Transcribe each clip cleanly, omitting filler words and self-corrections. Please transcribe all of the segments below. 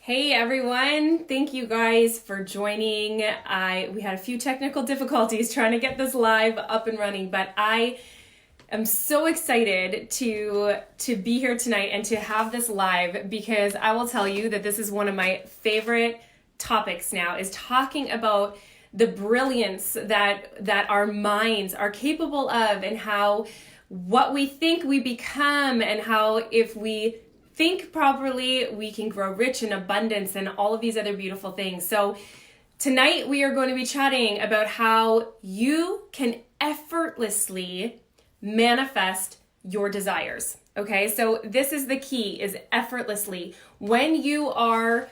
Hey everyone, thank you guys for joining. We had a few technical difficulties trying to get this live up and running, but I am so excited to be here tonight and to have this live because I will tell you that this is one of my favorite topics now, is talking about the brilliance that our minds are capable of, and how what we think we become, and how if we think properly, we can grow rich in abundance and all of these other beautiful things. So tonight we are going to be chatting about how you can effortlessly manifest your desires. Okay, so this is the key, is effortlessly. When you are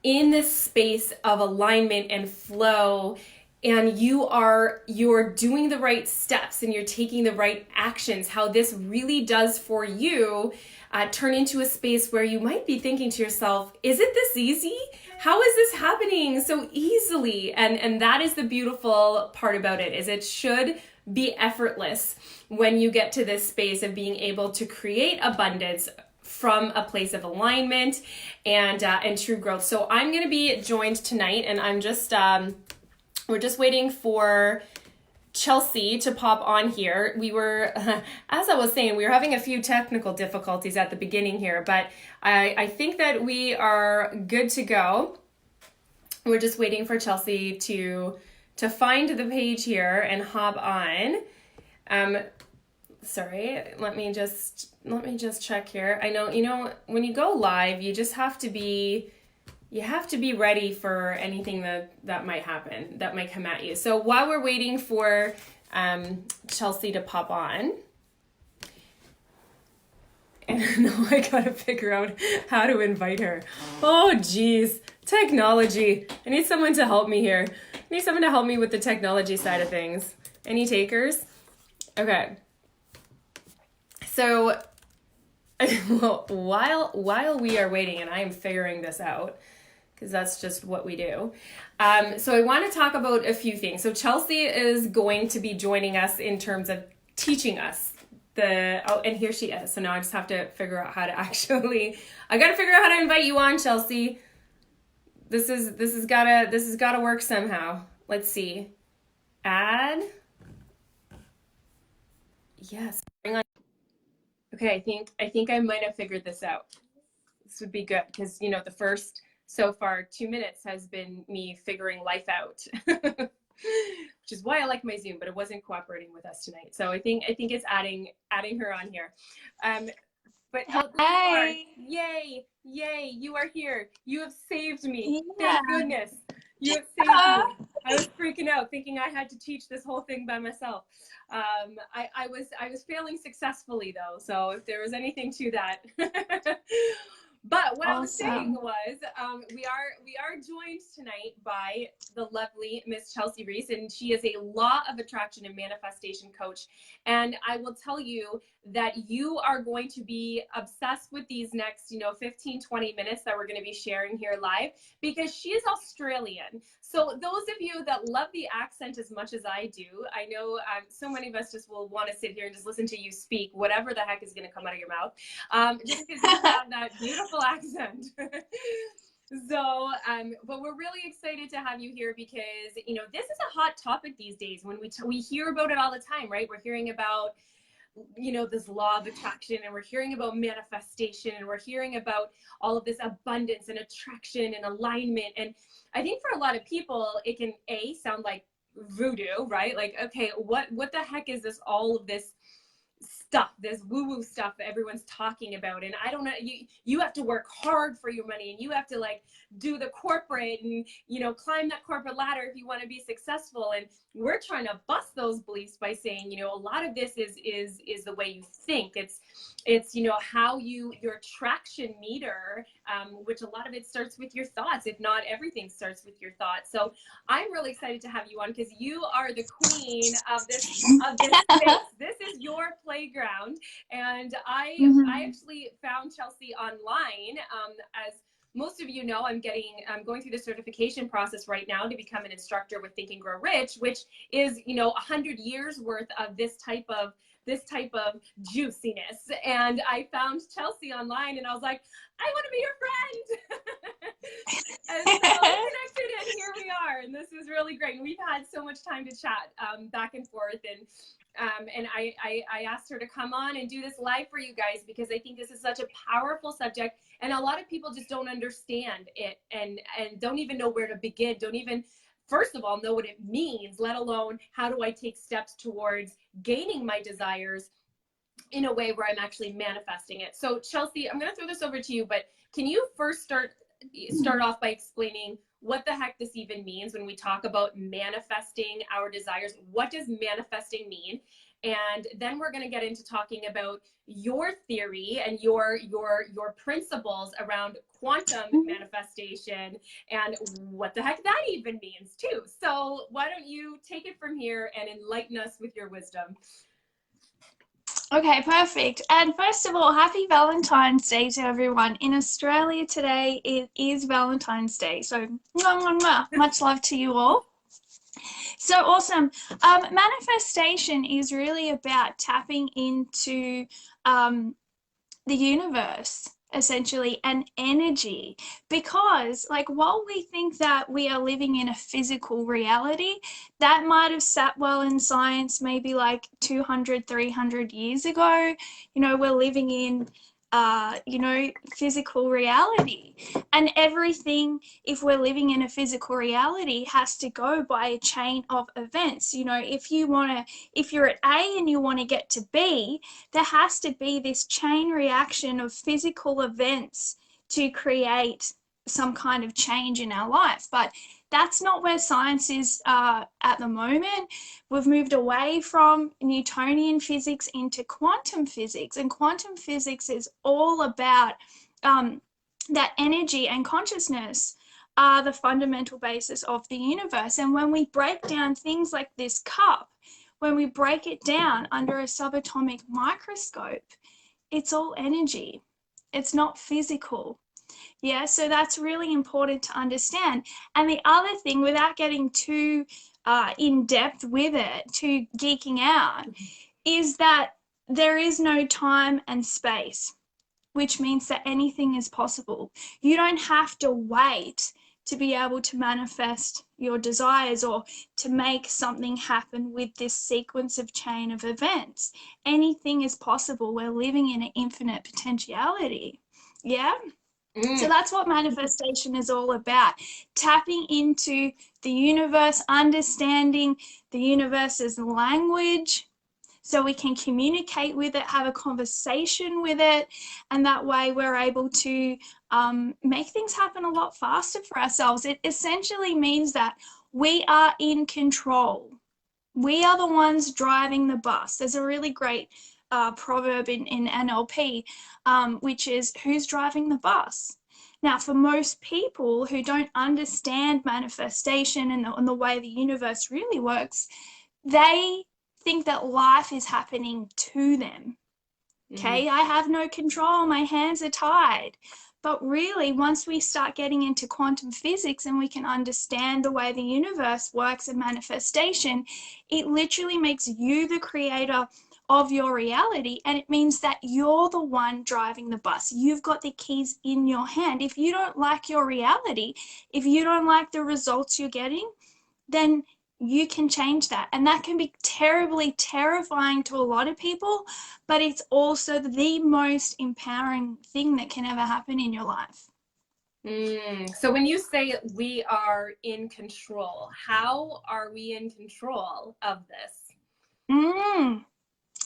in this space of alignment and flow, and you're doing the right steps and you're taking the right actions, how this really does for you turn into a space where you might be thinking to yourself, is it this easy? How is this happening so easily? And that is the beautiful part about it, is it should be effortless when you get to this space of being able to create abundance from a place of alignment and true growth. So I'm going to be joined tonight, and I'm just we're just waiting for Chelsea to pop on here. We were, as I was saying, we were having a few technical difficulties at the beginning here, but I think that we are good to go. We're just waiting for Chelsea to find the page here and hop on. Sorry, let me just check here. I know, when you go live, you just have to be ready for anything that might happen, that might come at you. So while we're waiting for Chelsea to pop on, and now I gotta figure out how to invite her. Oh geez, technology. I need someone to help me here. I need someone to help me with the technology side of things. Any takers? Okay. So while we are waiting, and I am figuring this out, because that's just what we do. So I want to talk about a few things. So Chelsea is going to be joining us in terms of teaching us and here she is. So now I just have to figure out how to I got to figure out how to invite you on, Chelsea. This has gotta work somehow. Let's see. Add. Yes. Bring on. Okay, I think I might have figured this out. This would be good because, the first, so far, 2 minutes has been me figuring life out, which is why I like my Zoom, but it wasn't cooperating with us tonight. So I think it's adding her on here. But Hi. Yay, you are here. You have saved me. Yeah. Thank goodness. You have saved me. I was freaking out thinking I had to teach this whole thing by myself. I was failing successfully though, so if there was anything to that. But what I was saying was, we are joined tonight by the lovely Miss Chelsea Rheese, and she is a law of attraction and manifestation coach. And I will tell you that you are going to be obsessed with these next, 15, 20 minutes that we're going to be sharing here live, because she is Australian. So those of you that love the accent as much as I do, I know so many of us just will want to sit here and just listen to you speak, whatever the heck is going to come out of your mouth, just because you have that beautiful accent. So, but we're really excited to have you here because, this is a hot topic these days. When we hear about it all the time, right? We're hearing about, this law of attraction, and we're hearing about manifestation, and we're hearing about all of this abundance and attraction and alignment. And I think for a lot of people, it can sound like voodoo, right? Like, okay, what the heck is this, all of this stuff, this woo-woo stuff that everyone's talking about? And I don't know, you have to work hard for your money, and you have to do the corporate and climb that corporate ladder if you want to be successful. And we're trying to bust those beliefs by saying, a lot of this is the way you think. It's how your traction meter, which a lot of it starts with your thoughts, if not everything starts with your thoughts. So I'm really excited to have you on because you are the queen of this space. This is your playground. And I actually found Chelsea online. As most of you know, I'm going through the certification process right now to become an instructor with Think and Grow Rich, which is 100 years worth of this type of juiciness. And I found Chelsea online, and I was like, I want to be your friend. And so we connected, and here we are, and this is really great. And we've had so much time to chat back and forth, and I asked her to come on and do this live for you guys because I think this is such a powerful subject, and a lot of people just don't understand it, and don't even know where to begin, don't even, first of all, know what it means, let alone how do I take steps towards gaining my desires in a way where I'm actually manifesting it. So Chelsea, I'm going to throw this over to you, but can you first start off by explaining what the heck this even means when we talk about manifesting our desires? What does manifesting mean? And then we're going to get into talking about your theory and your principles around quantum manifestation and what the heck that even means too. So why don't you take it from here and enlighten us with your wisdom? Okay, perfect. And first of all, happy Valentine's Day to everyone. In Australia today, it is Valentine's Day. So mwah, mwah, mwah. Much love to you all. So awesome. Manifestation is really about tapping into the universe, essentially, and energy, because like while we think that we are living in a physical reality, that might have sat well in science maybe like 200, 300 years ago. You know, we're living in physical reality, and everything, if we're living in a physical reality, has to go by a chain of events. You know, if you're at A and you want to get to B, there has to be this chain reaction of physical events to create some kind of change in our life. But that's not where science is at the moment. We've moved away from Newtonian physics into quantum physics, and quantum physics is all about that energy and consciousness are the fundamental basis of the universe. And when we break down things like this cup, when we break it down under a subatomic microscope, it's all energy. It's not physical. Yeah, so that's really important to understand. And the other thing, without getting too in depth with it, too geeking out, is that there is no time and space, which means that anything is possible. You don't have to wait to be able to manifest your desires or to make something happen with this sequence of chain of events. Anything is possible. We're living in an infinite potentiality. Yeah. So that's what manifestation is all about. Tapping into the universe, understanding the universe's language so we can communicate with it, have a conversation with it, and that way we're able to make things happen a lot faster for ourselves. It essentially means that we are in control. We are the ones driving the bus. There's a really great proverb in NLP, which is, who's driving the bus? Now, for most people who don't understand manifestation and the way the universe really works, they think that life is happening to them. Okay, I have no control, my hands are tied. But really, once we start getting into quantum physics and we can understand the way the universe works and manifestation, it literally makes you the creator of your reality, and it means that you're the one driving the bus. You've got the keys in your hand. If you don't like your reality, if you don't like the results you're getting, then you can change that. And that can be terribly terrifying to a lot of people, but it's also the most empowering thing that can ever happen in your life. So when you say we are in control, how are we in control of this?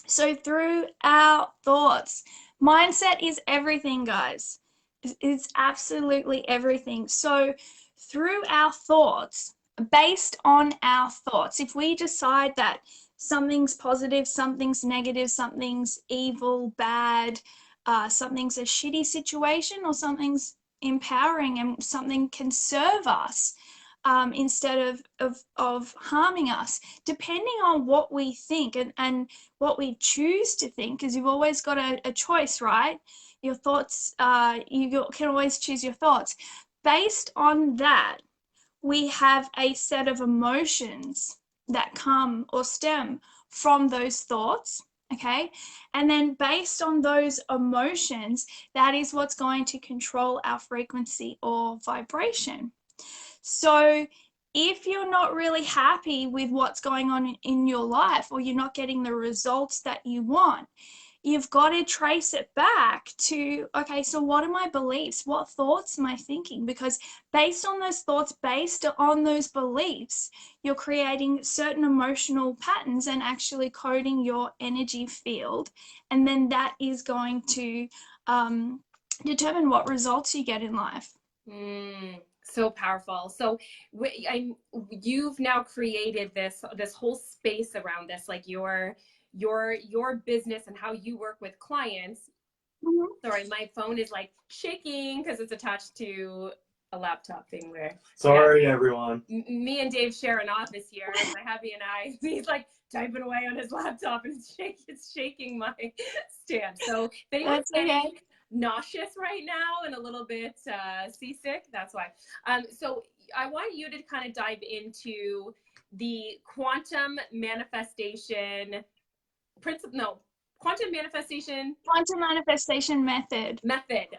So through our thoughts. Mindset is everything, guys. It's absolutely everything. So through our thoughts, based on our thoughts, if we decide that something's positive, something's negative, something's evil, bad, something's a shitty situation, or something's empowering and something can serve us, instead of harming us, depending on what we think and what we choose to think, because you've always got a choice, right? Your thoughts, you can always choose your thoughts. Based on that, we have a set of emotions that come or stem from those thoughts. Okay. And then based on those emotions, that is what's going to control our frequency or vibration. So if you're not really happy with what's going on in your life, or you're not getting the results that you want, you've got to trace it back to, okay, so what are my beliefs? What thoughts am I thinking? Because based on those thoughts, based on those beliefs, you're creating certain emotional patterns and actually coding your energy field. And then that is going to determine what results you get in life. So powerful. So you've now created this whole space around this, like your business and how you work with clients. Mm-hmm. Sorry, my phone is like shaking because it's attached to a laptop thing where. Sorry, everyone. Me and Dave share an office here. My hubby and I, he's like typing away on his laptop and it's shaking my stand. So if anyone's getting nauseous right now and a little bit seasick, that's why. So I want you to kind of dive into the quantum manifestation quantum manifestation method.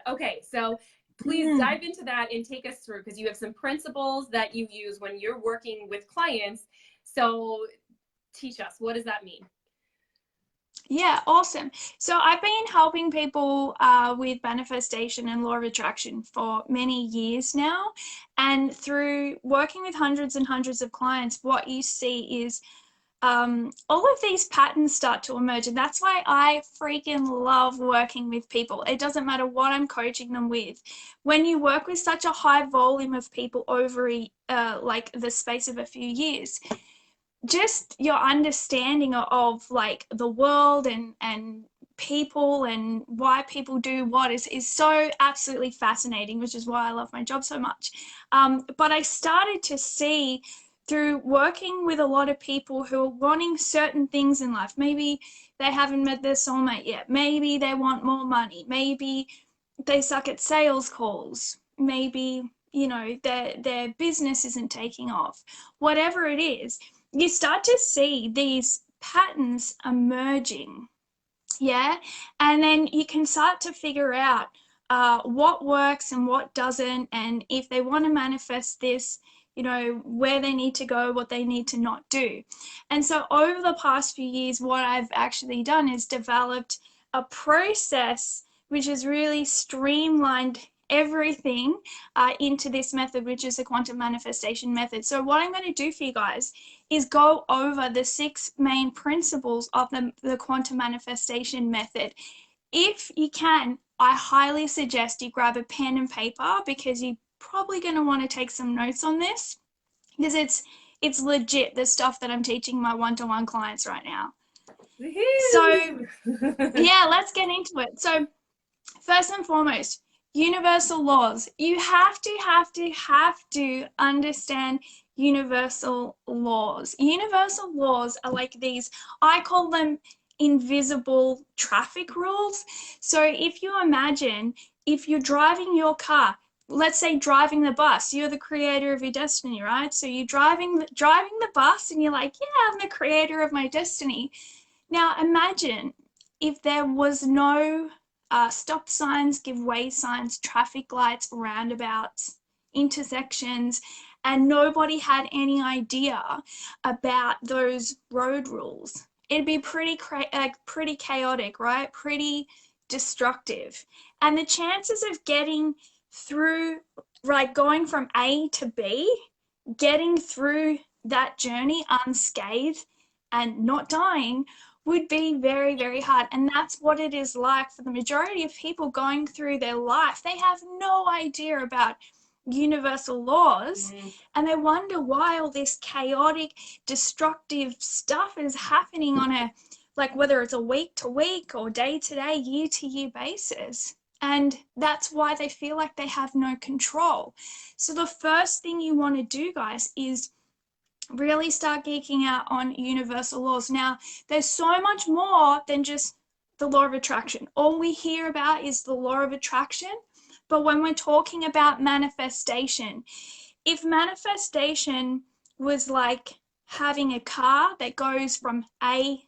Okay, so please dive into that and take us through, because you have some principles that you use when you're working with clients. So teach us, what does that mean? Yeah, awesome. So I've been helping people with manifestation and law of attraction for many years now. And through working with hundreds and hundreds of clients, what you see is all of these patterns start to emerge. And that's why I freaking love working with people. It doesn't matter what I'm coaching them with. When you work with such a high volume of people over like the space of a few years, just your understanding of like the world and people and why people do what is so absolutely fascinating, which is why I love my job so much. But I started to see through working with a lot of people who are wanting certain things in life. Maybe they haven't met their soulmate yet. Maybe they want more money. Maybe they suck at sales calls. Maybe, you know, their business isn't taking off. Whatever it is, you start to see these patterns emerging. Yeah. And then you can start to figure out what works and what doesn't. And if they want to manifest this, you know, where they need to go, what they need to not do. And so over the past few years, what I've actually done is developed a process which has really streamlined everything into this method, which is the quantum manifestation method. So what I'm going to do for you guys is go over the 6 main principles of the quantum manifestation method. If you can, I highly suggest you grab a pen and paper, because you're probably going to want to take some notes on this, because it's legit, the stuff that I'm teaching my one-to-one clients right now. So yeah, let's get into it. So first and foremost, universal laws. You have to understand universal laws. Universal laws are like these, I call them invisible traffic rules. So if you imagine, if you're driving your car, let's say driving the bus, you're the creator of your destiny, right? So you're driving the bus and you're like, yeah, I'm the creator of my destiny. Now imagine if there was no stop signs, give way signs, traffic lights, roundabouts, intersections, and nobody had any idea about those road rules. It'd be pretty chaotic, right? Pretty destructive. And the chances of getting through, like going from A to B, getting through that journey unscathed and not dying would be very, very hard. And that's what it is like for the majority of people going through their life. They have no idea about universal laws, and they wonder why all this chaotic, destructive stuff is happening on a, like, whether it's a week to week or day to day, year to year basis. And that's why they feel like they have no control. So the first thing you want to do, guys, is really start geeking out on universal laws. Now, there's so much more than just the law of attraction. All we hear about is the law of attraction. But when we're talking about manifestation, if manifestation was like having a car that goes from A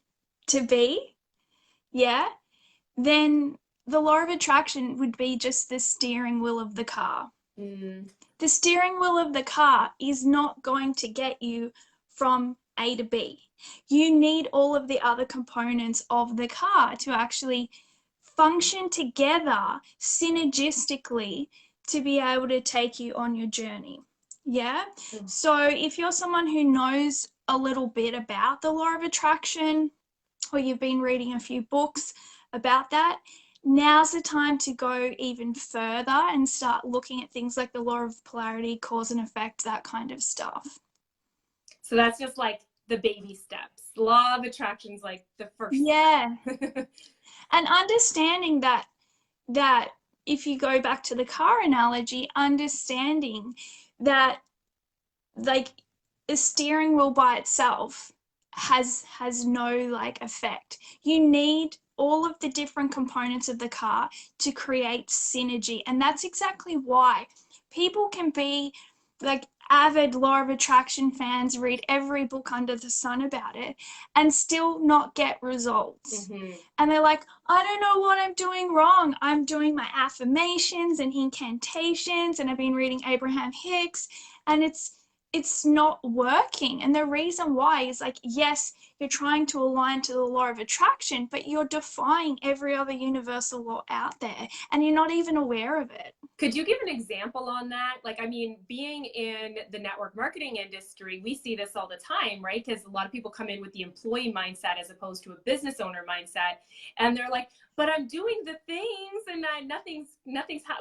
to B, yeah, then the law of attraction would be just the steering wheel of the car. Mm. The steering wheel of the car is not going to get you from A to B. You need all of the other components of the car to actually function together synergistically to be able to take you on your journey. Yeah. Mm. So if you're someone who knows a little bit about the law of attraction, or you've been reading a few books about that, now's the time to go even further and start looking at things like the law of polarity, cause and effect, that kind of stuff. So that's just like the baby steps. Law of attraction's like the first Yeah. step. And understanding that if you go back to the car analogy, understanding that like the steering wheel by itself has no like effect. You need all of the different components of the car to create synergy, and that's exactly why people can be like avid law of attraction fans, read every book under the sun about it, and still not get results. Mm-hmm. And they're like, I don't know what I'm doing wrong. I'm doing my affirmations and incantations, and I've been reading Abraham Hicks, and it's not working. And the reason why is like, yes, you're trying to align to the law of attraction, but you're defying every other universal law out there, and you're not even aware of it. Could you give an example on that? Like, I mean, being in the network marketing industry, we see this all the time, right? Because a lot of people come in with the employee mindset as opposed to a business owner mindset. And they're like, but I'm doing the things and nothing's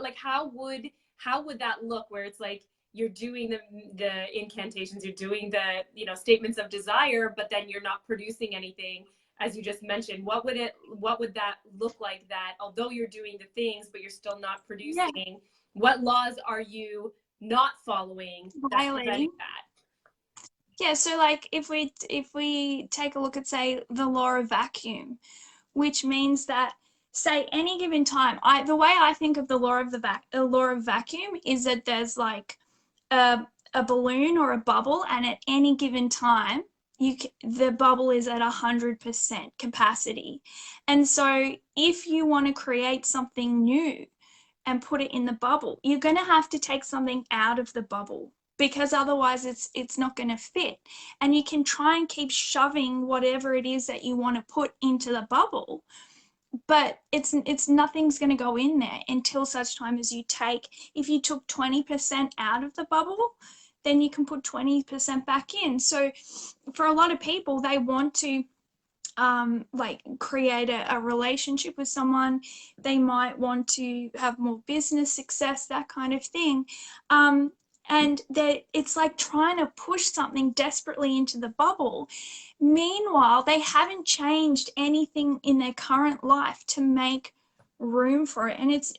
like, how would that look where it's like, you're doing the incantations, you're doing the, you know, statements of desire, but then you're not producing anything. As you just mentioned, what would that look like, that although you're doing the things but you're still not producing? Yeah. What laws are you not following that's preventing Violating. that? Yeah, so like if we take a look at, say, the law of vacuum, which means that, say, any given time, the way I think of the law of vacuum is that there's like a balloon or a bubble, and at any given time the bubble is at 100% capacity. And so if you want to create something new and put it in the bubble, you're going to have to take something out of the bubble, because otherwise it's not going to fit. And you can try and keep shoving whatever it is that you want to put into the bubble, but it's nothing's going to go in there until such time as if you took 20% out of the bubble, then you can put 20% back in. So for a lot of people, they want to like create a relationship with someone. They might want to have more business success, that kind of thing. And it's like trying to push something desperately into the bubble. Meanwhile, they haven't changed anything in their current life to make room for it. And it's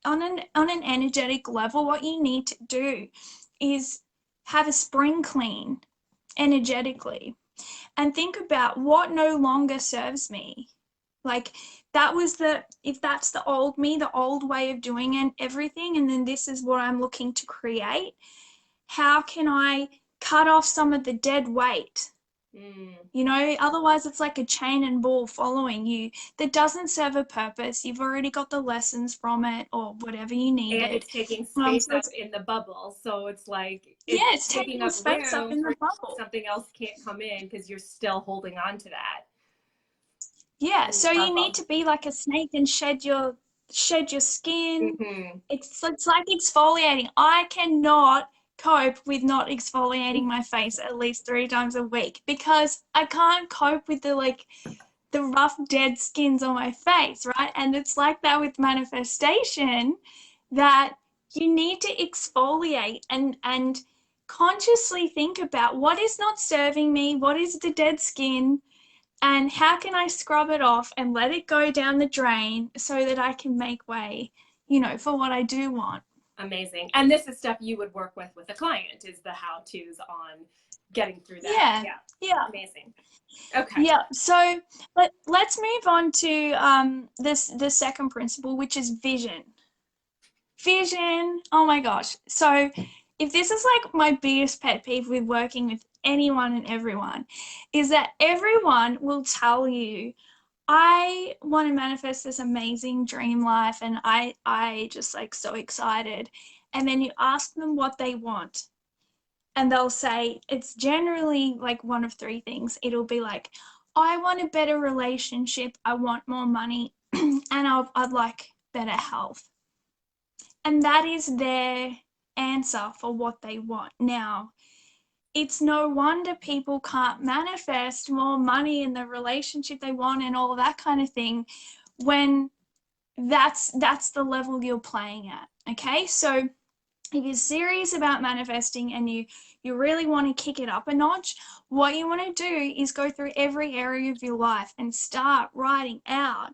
on an energetic level, what you need to do is have a spring clean energetically and think about what no longer serves me. Like, if that's the old me, the old way of doing everything, and then this is what I'm looking to create, how can I cut off some of the dead weight? You know, otherwise it's like a chain and ball following you that doesn't serve a purpose. You've already got the lessons from it or whatever you needed. And it's taking space So up in the bubble. So it's like, it's taking taking up space up room in for the bubble. something else can't come in because you're still holding on to that. Yeah, In the so you need bubble. to be like a snake and shed your skin. Mm-hmm. It's like exfoliating. I cannot cope with not exfoliating my face at least 3 times a week, because I can't cope with the rough dead skins on my face, right? And it's like that with manifestation, that you need to exfoliate and consciously think about what is not serving me, what is the dead skin, and how can I scrub it off and let it go down the drain so that I can make way, for what I do want. Amazing. And this is stuff you would work with a client, is the how-tos on getting through that. Yeah. Amazing. Okay. Yeah. So let's move on to the second principle, which is vision. Vision. Oh my gosh. So if this is like my biggest pet peeve with working with anyone and everyone, is that everyone will tell you, I want to manifest this amazing dream life, and I just like so excited. And then you ask them what they want, and they'll say it's generally like one of three things. It'll be like, I want a better relationship, I want more money, and I'd like better health. And that is their answer for what they want. Now, it's no wonder people can't manifest more money in the relationship they want and all that kind of thing when that's the level you're playing at. Okay, so if you're serious about manifesting and you really want to kick it up a notch, what you want to do is go through every area of your life and start writing out,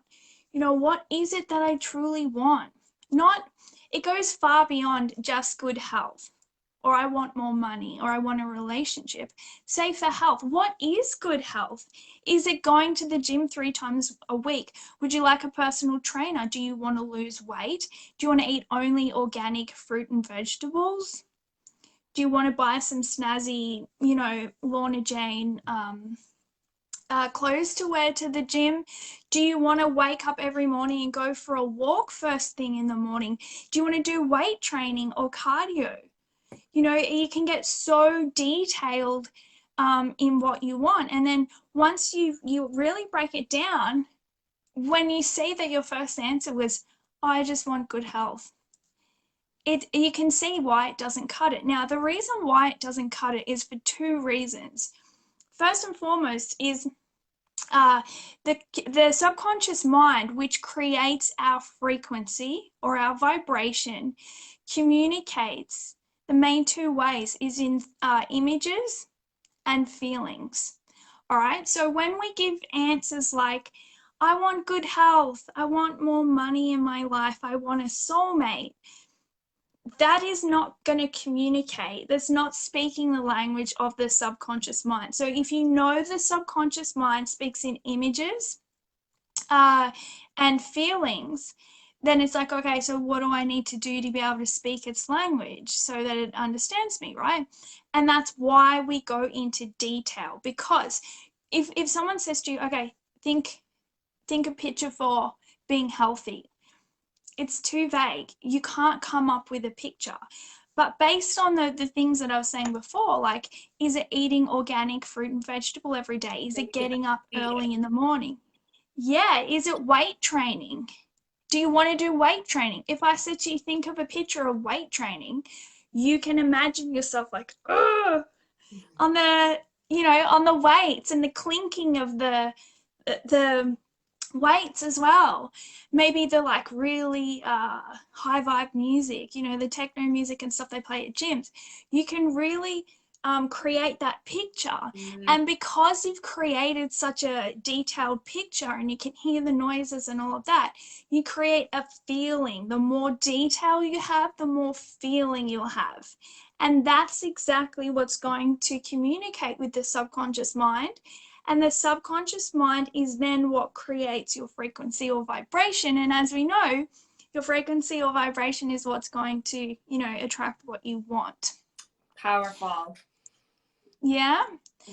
what is it that I truly want? Not, it goes far beyond just good health, or I want more money, or I want a relationship. Say for health, what is good health? Is it going to the gym 3 times a week? Would you like a personal trainer? Do you want to lose weight? Do you want to eat only organic fruit and vegetables? Do you want to buy some snazzy, Lorna Jane clothes to wear to the gym? Do you want to wake up every morning and go for a walk first thing in the morning? Do you want to do weight training or cardio? You can get so detailed in what you want. And then once you really break it down, when you see that your first answer was, I just want good health, you can see why it doesn't cut it. Now, the reason why it doesn't cut it is for 2 reasons. First and foremost is the subconscious mind, which creates our frequency or our vibration, communicates. The main 2 ways is in images and feelings. All right. So when we give answers like, I want good health, I want more money in my life, I want a soulmate, that is not going to communicate. That's not speaking the language of the subconscious mind. So if you know the subconscious mind speaks in images and feelings, then it's like, okay, so what do I need to do to be able to speak its language so that it understands me, right? And that's why we go into detail, because if someone says to you, okay, think a picture for being healthy, it's too vague. You can't come up with a picture. But based on the things that I was saying before, like, is it eating organic fruit and vegetable every day? Is it getting up early in the morning? Yeah. Is it weight training? Do you want to do weight training? If I said to you, think of a picture of weight training, you can imagine yourself like, oh, on the weights and the clinking of the weights as well. Maybe the like really high vibe music, the techno music and stuff they play at gyms. You can really create that picture. And because you've created such a detailed picture and you can hear the noises and all of that, you create a feeling. The more detail you have, the more feeling you'll have. And that's exactly what's going to communicate with the subconscious mind. And the subconscious mind is then what creates your frequency or vibration. And as we know, your frequency or vibration is what's going to, attract what you want. Powerful. Yeah.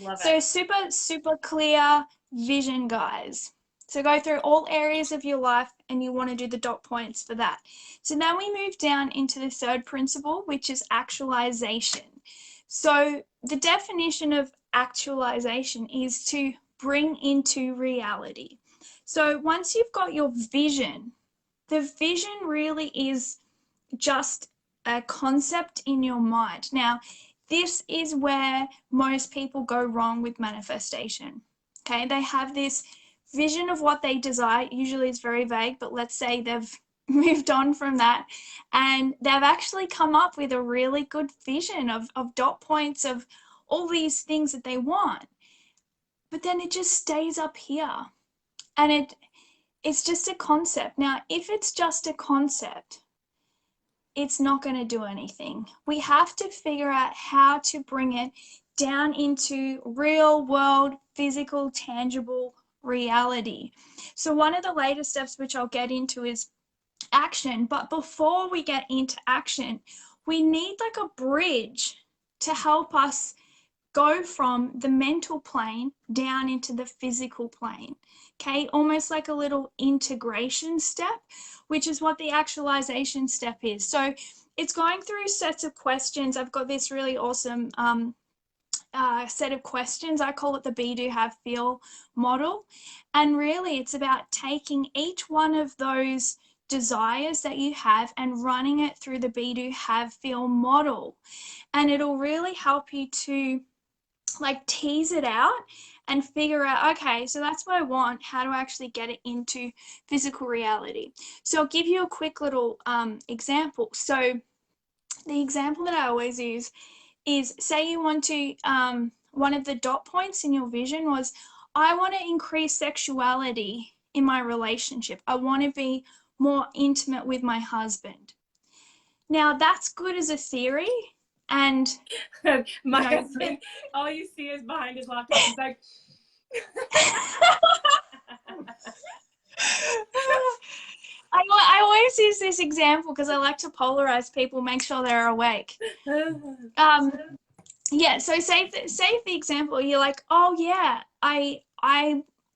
Love so it. super clear vision, guys. So go through all areas of your life and you want to do the dot points for that. So now we move down into the 3rd principle, which is actualization. So the definition of actualization is to bring into reality. So once you've got your vision, the vision really is just a concept in your mind. Now, this is where most people go wrong with manifestation. Okay, they have this vision of what they desire. Usually it's very vague, but let's say they've moved on from that and they've actually come up with a really good vision of dot points of all these things that they want. But then it just stays up here and it's just a concept. Now, if it's just a concept, it's not going to do anything. We have to figure out how to bring it down into real world, physical, tangible reality. So one of the later steps, which I'll get into, is action. But before we get into action, we need like a bridge to help us go from the mental plane down into the physical plane. Okay, almost like a little integration step, which is what the actualization step is. So it's going through sets of questions. I've got this really awesome set of questions. I call it the be, do, have, feel model. And really it's about taking each one of those desires that you have and running it through the be, do, have, feel model. And it'll really help you to like tease it out and figure out, okay, so that's what I want. How do I actually get it into physical reality? So I'll give you a quick little example. So the example that I always use is, say you want to, one of the dot points in your vision was, I want to increase sexuality in my relationship. I want to be more intimate with my husband. Now that's good as a theory. And my husband, all you see is behind his laptop. He's like, I always use this example because I like to polarize people, make sure they're awake. Yeah, so say the example, you're like, oh yeah, I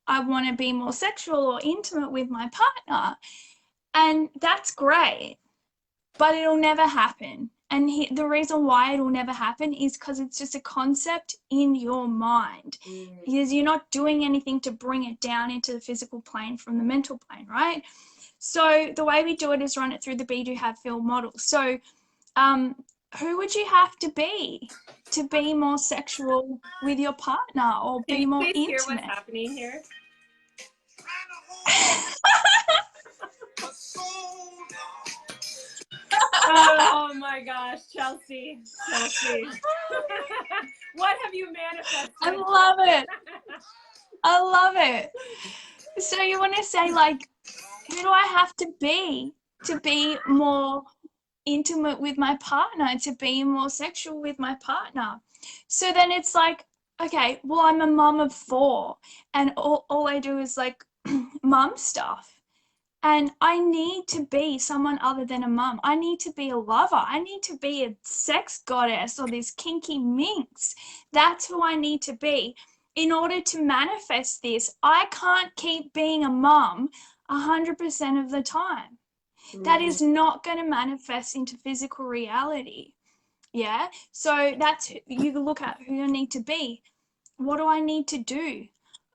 want to be more sexual or intimate with my partner, and that's great, but it'll never happen. And the reason why it'll never happen is because it's just a concept in your mind, because you're not doing anything to bring it down into the physical plane from the mental plane, right? So the way we do it is run it through the be, do, have, feel model. So who would you have to be more sexual with your partner or be more intimate? Can you please hear what's happening here? Oh my gosh, Chelsea. What have you manifested? I love it. I love it. So you want to say, like, who do I have to be more intimate with my partner, to be more sexual with my partner? So then it's like, okay, well, I'm a mum of 4 and all I do is like mum stuff. And I need to be someone other than a mum. I need to be a lover. I need to be a sex goddess or this kinky minx. That's who I need to be. In order to manifest this, I can't keep being a mum 100% of the time. That is not going to manifest into physical reality. Yeah. So that's, you look at who you need to be. What do I need to do?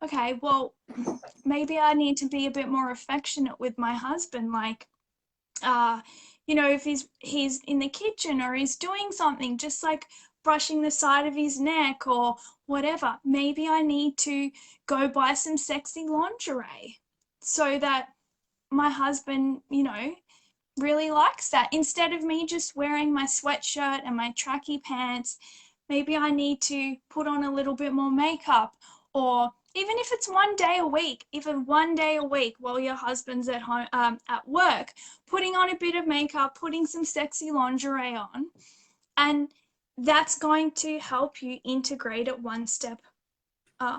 Okay, well, maybe I need to be a bit more affectionate with my husband. Like, you know, if he's in the kitchen or he's doing something, just like brushing the side of his neck or whatever, maybe I need to go buy some sexy lingerie so that my husband, you know, really likes that. Instead of me just wearing my sweatshirt and my tracky pants, maybe I need to put on a little bit more makeup. Or even if it's one day a week while your husband's at home, at work, putting on a bit of makeup, putting some sexy lingerie on, and that's going to help you integrate it one step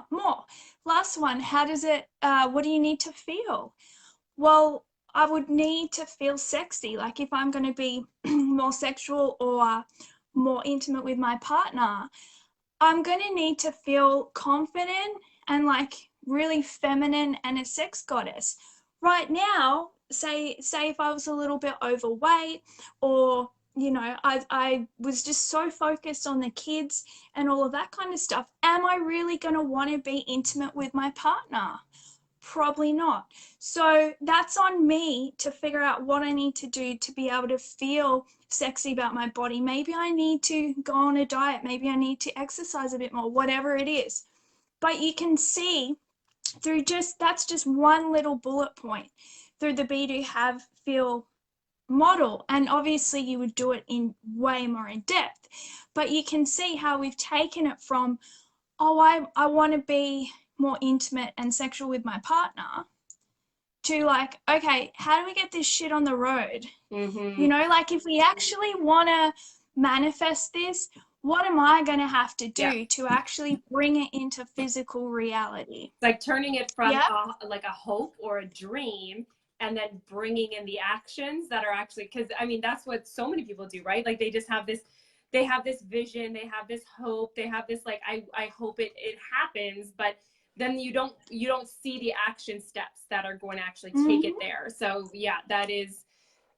more. Last one, what do you need to feel? Well, I would need to feel sexy. Like if I'm going to be more sexual or more intimate with my partner, I'm going to need to feel confident and like really feminine and a sex goddess. Right now, say if I was a little bit overweight, or, you know, I was just so focused on the kids and all of that kind of stuff, am I really going to want to be intimate with my partner? Probably not. So that's on me to figure out what I need to do to be able to feel sexy about my body. Maybe I need to go on a diet. Maybe I need to exercise a bit more, whatever it is. But you can see through that's just one little bullet point through the be, do, have, feel model. And obviously you would do it in way more in depth, but you can see how we've taken it from, oh, I want to be more intimate and sexual with my partner, to like, okay, how do we get this shit on the road? You know, like if we actually want to manifest this, what am I going to have to do to actually bring it into physical reality? It's like turning it from like a hope or a dream, and then bringing in the actions that are actually, because I mean, that's what so many people do, right? Like they just have this they have this vision, they have this hope, they have this like, I hope it happens, but then you don't see the action steps that are going to actually take it there. So yeah, that is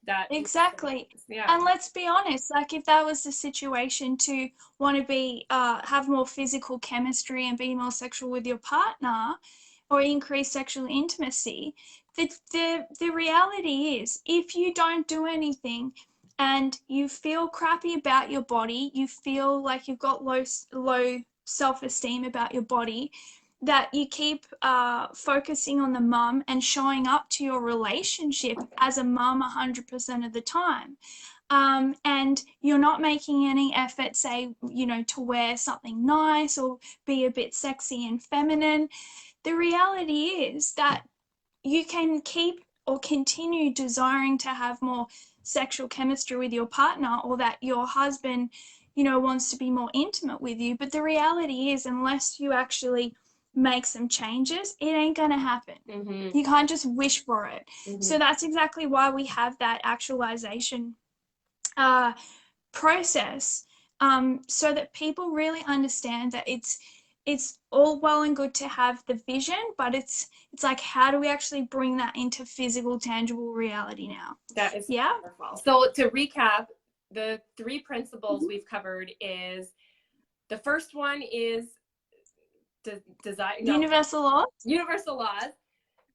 that. Exactly. Yeah. And let's be honest, like if that was the situation to want to be have more physical chemistry and be more sexual with your partner or increase sexual intimacy, the reality is if you don't do anything and you feel crappy about your body, you feel like you've got low self-esteem about your body, that you keep focusing on the mum and showing up to your relationship as a mum 100% of the time. And you're not making any effort, say, you know, to wear something nice or be a bit sexy and feminine. The reality is that you can keep or continue desiring to have more sexual chemistry with your partner, or that your husband, you know, wants to be more intimate with you. But the reality is, unless you actually make some changes, it ain't going to happen. You can't just wish for it. So that's exactly why we have that actualization process, so that people really understand that it's all well and good to have the vision, but it's like, how do we actually bring that into physical, tangible reality now? That is powerful. So to recap, the 3 principles we've covered is, the first one is universal laws.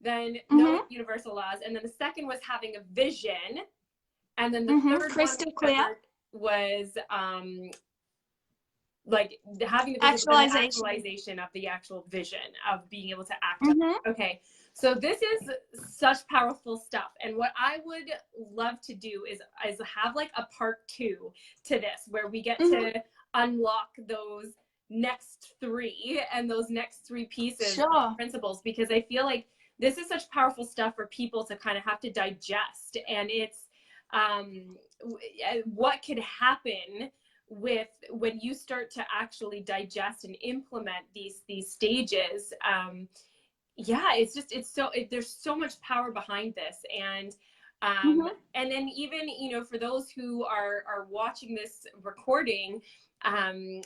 Then knowing universal laws, and then the second was having a vision, and then the third crystal clear was like having the actualization of the actual vision of being able to act on it. Okay, so this is such powerful stuff, and what I would love to do is have like a part 2 to this, where we get to unlock those next 3 and those next 3 pieces of principles, because I feel like this is such powerful stuff for people to kind of have to digest. And it's what could happen with when you start to actually digest and implement these stages. Yeah, there's so much power behind this. And and then even, you know, for those who are watching this recording,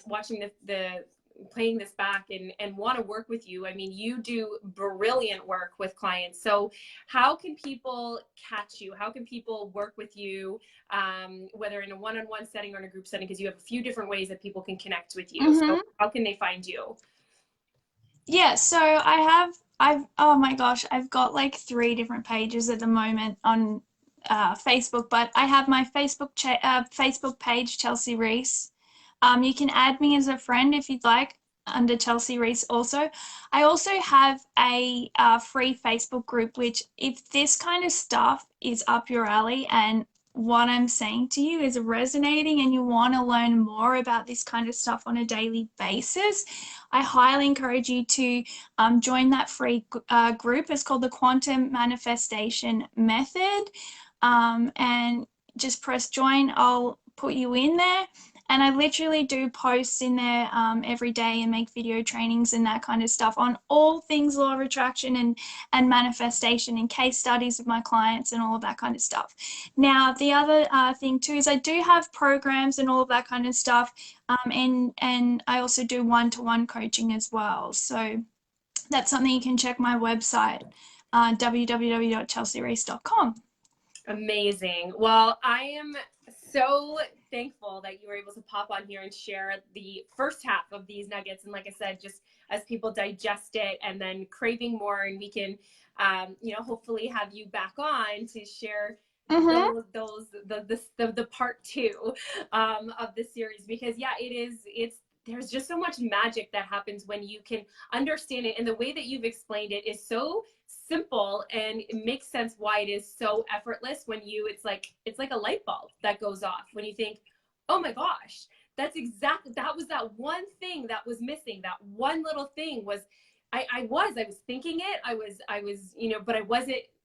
watching the playing this back and want to work with you, I mean, you do brilliant work with clients. So how can people catch you? How can people work with you, whether in a one-on-one setting or in a group setting? Because you have a few different ways that people can connect with you. So how can they find you? Yeah, so I've oh my gosh, I've got like 3 different pages at the moment on Facebook, but I have my Facebook page, Chelsea Rheese. You can add me as a friend if you'd like, under Chelsea Rheese also. I also have a free Facebook group, which if this kind of stuff is up your alley and what I'm saying to you is resonating and you want to learn more about this kind of stuff on a daily basis, I highly encourage you to join that free group. It's called the Quantum Manifestation Method. And just press join. I'll put you in there. And I literally do posts in there every day and make video trainings and that kind of stuff on all things law of attraction and manifestation, and case studies of my clients and all of that kind of stuff. Now, the other thing too is I do have programs and all of that kind of stuff. And I also do one-to-one coaching as well. So that's something you can check my website, www.chelsearheese.com. Amazing. Well, I am so thankful that you were able to pop on here and share the first half of these nuggets. And like I said, just as people digest it and then craving more, and we can, you know, hopefully have you back on to share the part 2 of the series, because yeah, there's just so much magic that happens when you can understand it. And the way that you've explained it is so simple, and it makes sense why it is so effortless when it's like a light bulb that goes off when you think, oh my gosh, that was that one thing that was missing. That one little thing was, I was thinking it, I was, you know, but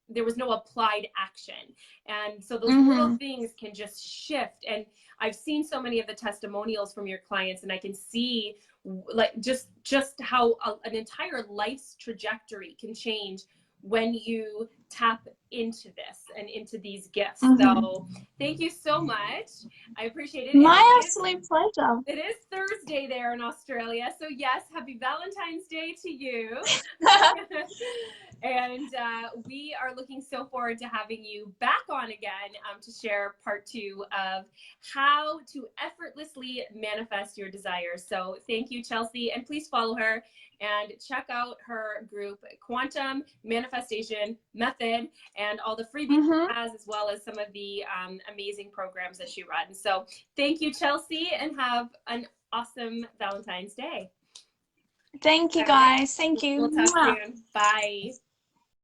there was no applied action. And so those little things can just shift. And I've seen so many of the testimonials from your clients, and I can see like just how an entire life's trajectory can change when you tap into this and into these gifts. Mm-hmm. So thank you so much. I appreciate it. My absolute pleasure. It is Thursday there in Australia. So yes, happy Valentine's Day to you. And we are looking so forward to having you back on again to share part 2 of how to effortlessly manifest your desires. So thank you, Chelsea. And please follow her and check out her group, Quantum Manifestation Method, and all the freebies she has, as well as some of the amazing programs that she runs. So thank you, Chelsea, and have an awesome Valentine's Day. Thank you, guys. Thank you. We'll talk soon. Bye.